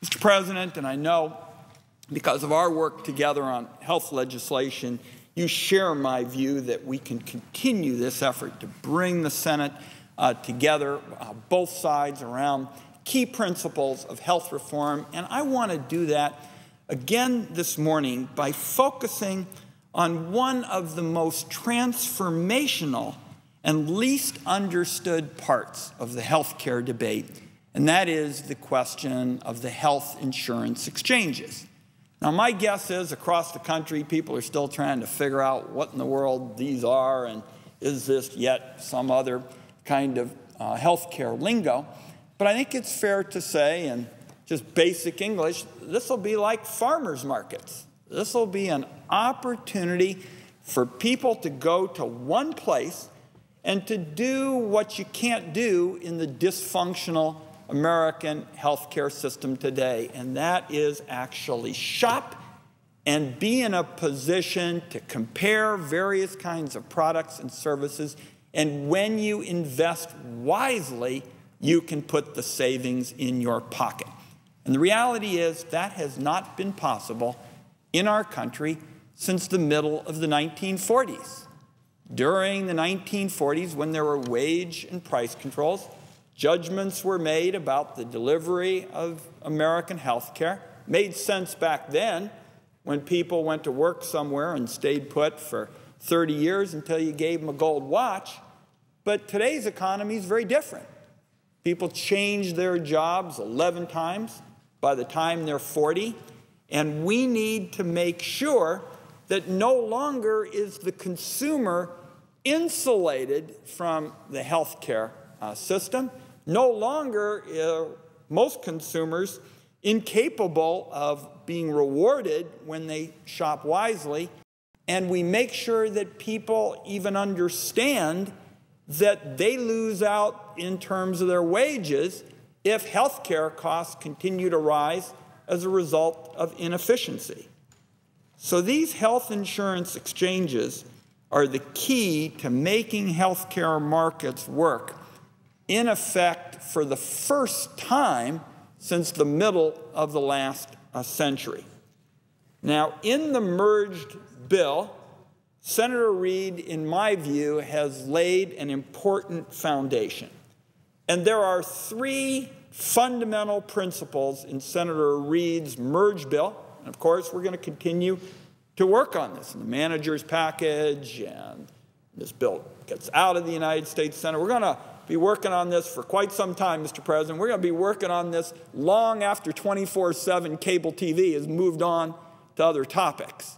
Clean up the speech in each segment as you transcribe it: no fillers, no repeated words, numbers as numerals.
Mr. President, and I know because of our work together on health legislation, you share my view that we can continue this effort to bring the Senate together, both sides, around key principles of health reform. And I want to do that again this morning by focusing on one of the most transformational and least understood parts of the health care debate, and that is the question of the health insurance exchanges. Now, my guess is across the country, people are still trying to figure out what in the world these are, and is this yet some other kind of health care lingo. But I think it's fair to say, in just basic English, this will be like farmers markets. This will be an opportunity for people to go to one place and to do what you can't do in the dysfunctional American healthcare system today, and that is actually shop and be in a position to compare various kinds of products and services. And when you invest wisely, you can put the savings in your pocket. And the reality is that has not been possible in our country since the middle of the 1940s. During the 1940s, when there were wage and price controls, judgments were made about the delivery of American health care. Made sense back then when people went to work somewhere and stayed put for 30 years until you gave them a gold watch. But today's economy is very different. People change their jobs 11 times by the time they're 40, and we need to make sure that no longer is the consumer insulated from the health care system. No longer are most consumers incapable of being rewarded when they shop wisely, and we make sure that people even understand that they lose out in terms of their wages if health care costs continue to rise as a result of inefficiency. So these health insurance exchanges are the key to making health care markets work, in effect, for the first time since the middle of the last century. Now, in the merged bill, Senator Reid, in my view, has laid an important foundation. And there are three fundamental principles in Senator Reid's merged bill. And of course, we're going to continue to work on this in the manager's package, and this bill gets out of the United States Senate. We're going to be working on this for quite some time, Mr. President. We're going to be working on this long after 24/7 cable TV has moved on to other topics.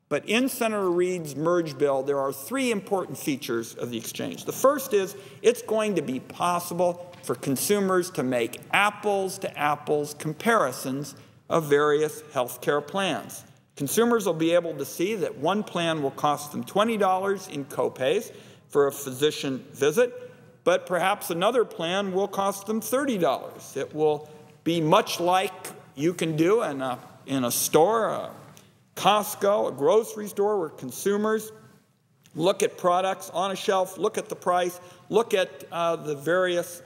But in Senator Reid's merge bill, there are three important features of the exchange. The first is it's going to be possible for consumers to make apples-to-apples comparisons of various health care plans. Consumers will be able to see that one plan will cost them $20 in copays for a physician visit, but perhaps another plan will cost them $30. It will be much like you can do in a store, a Costco, a grocery store, where consumers look at products on a shelf, look at the price, look at the various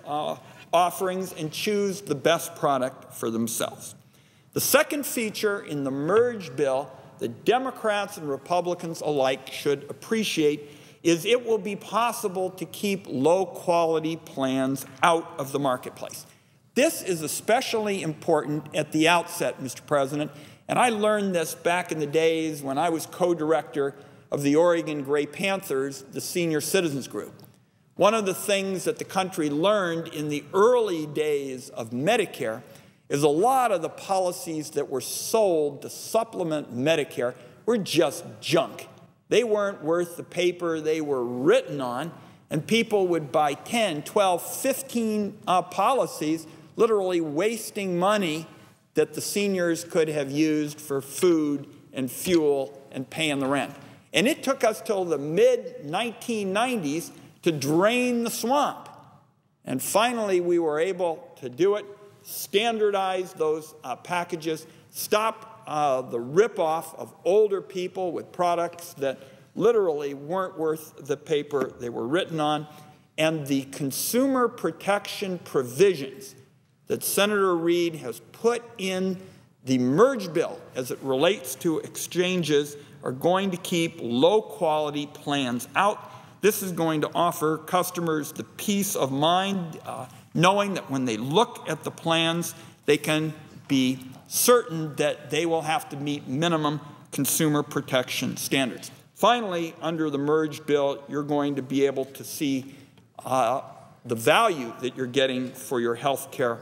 offerings, and choose the best product for themselves. The second feature in the merged bill that Democrats and Republicans alike should appreciate is it will be possible to keep low-quality plans out of the marketplace. This is especially important at the outset, Mr. President, and I learned this back in the days when I was co-director of the Oregon Gray Panthers, the senior citizens group. One of the things that the country learned in the early days of Medicare is a lot of the policies that were sold to supplement Medicare were just junk. They weren't worth the paper they were written on, and people would buy 10, 12, 15 policies, literally wasting money that the seniors could have used for food and fuel and paying the rent. And it took us till the mid-1990s to drain the swamp. And finally, we were able to do it, standardize those packages, stop the ripoff of older people with products that literally weren't worth the paper they were written on, and the consumer protection provisions that Senator Reid has put in the merge bill as it relates to exchanges are going to keep low-quality plans out. This is going to offer customers the peace of mind, knowing that when they look at the plans, they can be certain that they will have to meet minimum consumer protection standards. Finally, under the merge bill, you're going to be able to see the value that you're getting for your health care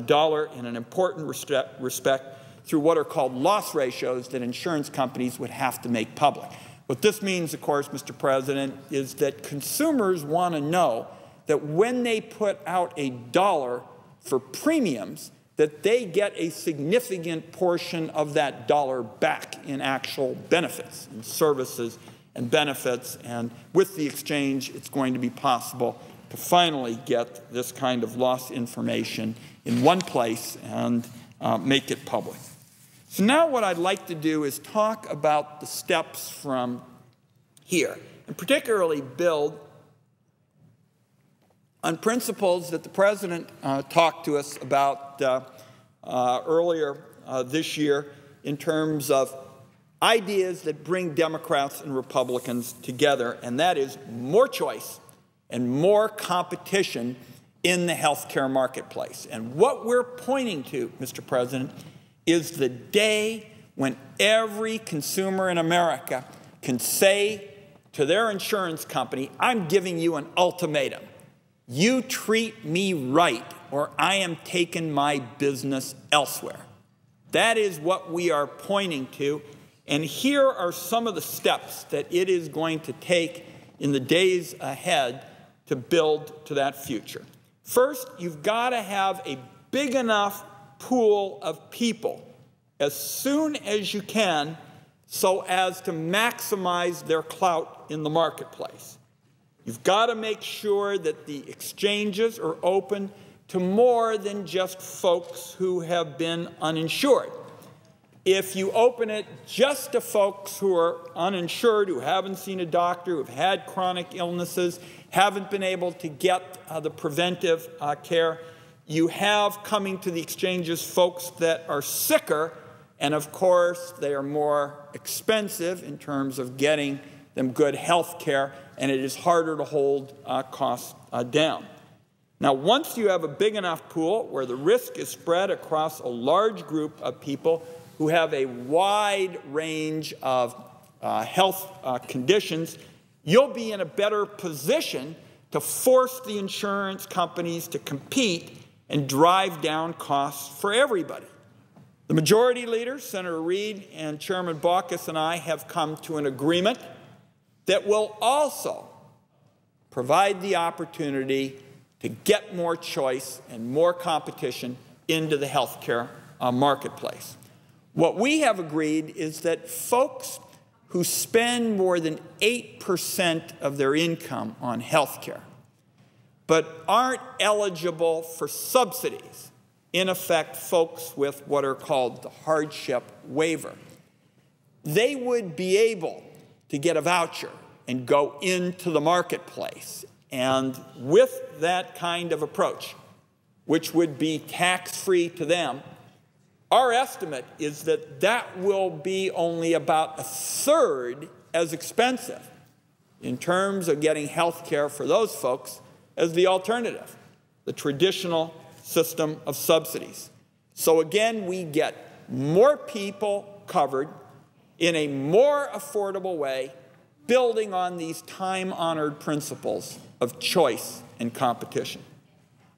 dollar in an important respect through what are called loss ratios that insurance companies would have to make public. What this means, of course, Mr. President, is that consumers want to know that when they put out a dollar for premiums, that they get a significant portion of that dollar back in actual benefits and services and benefits. And with the exchange, it's going to be possible to finally get this kind of loss information in one place and make it public. So now what I'd like to do is talk about the steps from here, and particularly build on principles that the President talked to us about earlier this year in terms of ideas that bring Democrats and Republicans together, and that is more choice and more competition in the health care marketplace. And what we're pointing to, Mr. President, is the day when every consumer in America can say to their insurance company, I'm giving you an ultimatum. You treat me right, or I am taking my business elsewhere. That is what we are pointing to, and here are some of the steps that it is going to take in the days ahead to build to that future. First, you've got to have a big enough pool of people as soon as you can so as to maximize their clout in the marketplace. You've got to make sure that the exchanges are open to more than just folks who have been uninsured. If you open it just to folks who are uninsured, who haven't seen a doctor, who have had chronic illnesses, haven't been able to get the preventive care, you have coming to the exchanges folks that are sicker, and of course they are more expensive in terms of getting them good health care, and it is harder to hold costs down. Now, once you have a big enough pool where the risk is spread across a large group of people who have a wide range of health conditions, you'll be in a better position to force the insurance companies to compete and drive down costs for everybody. The majority leader, Senator Reid, and Chairman Baucus and I have come to an agreement that will also provide the opportunity to get more choice and more competition into the health care marketplace. What we have agreed is that folks who spend more than 8% of their income on health care but aren't eligible for subsidies, in effect folks with what are called the hardship waiver, they would be able to get a voucher and go into the marketplace. And with that kind of approach, which would be tax-free to them, our estimate is that that will be only about a third as expensive in terms of getting health care for those folks as the alternative, the traditional system of subsidies. So again, we get more people covered in a more affordable way, building on these time-honored principles of choice and competition.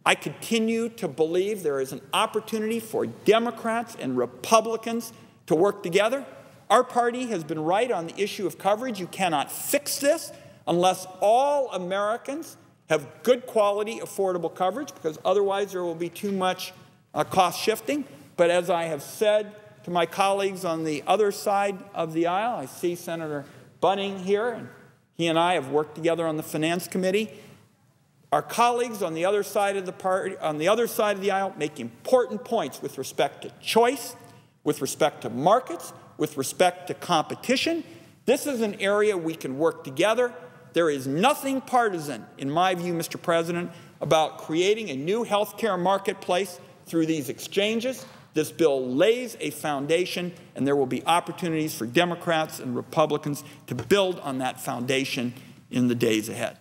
I continue to believe there is an opportunity for Democrats and Republicans to work together. Our party has been right on the issue of coverage. You cannot fix this unless all Americans have good quality, affordable coverage, because otherwise there will be too much cost shifting. But as I have said to my colleagues on the other side of the aisle, I see Senator Bunning here, and he and I have worked together on the Finance Committee. Our colleagues on the other side of the aisle make important points with respect to choice, with respect to markets, with respect to competition. This is an area we can work together. There is nothing partisan, in my view, Mr. President, about creating a new health care marketplace through these exchanges. This bill lays a foundation, and there will be opportunities for Democrats and Republicans to build on that foundation in the days ahead.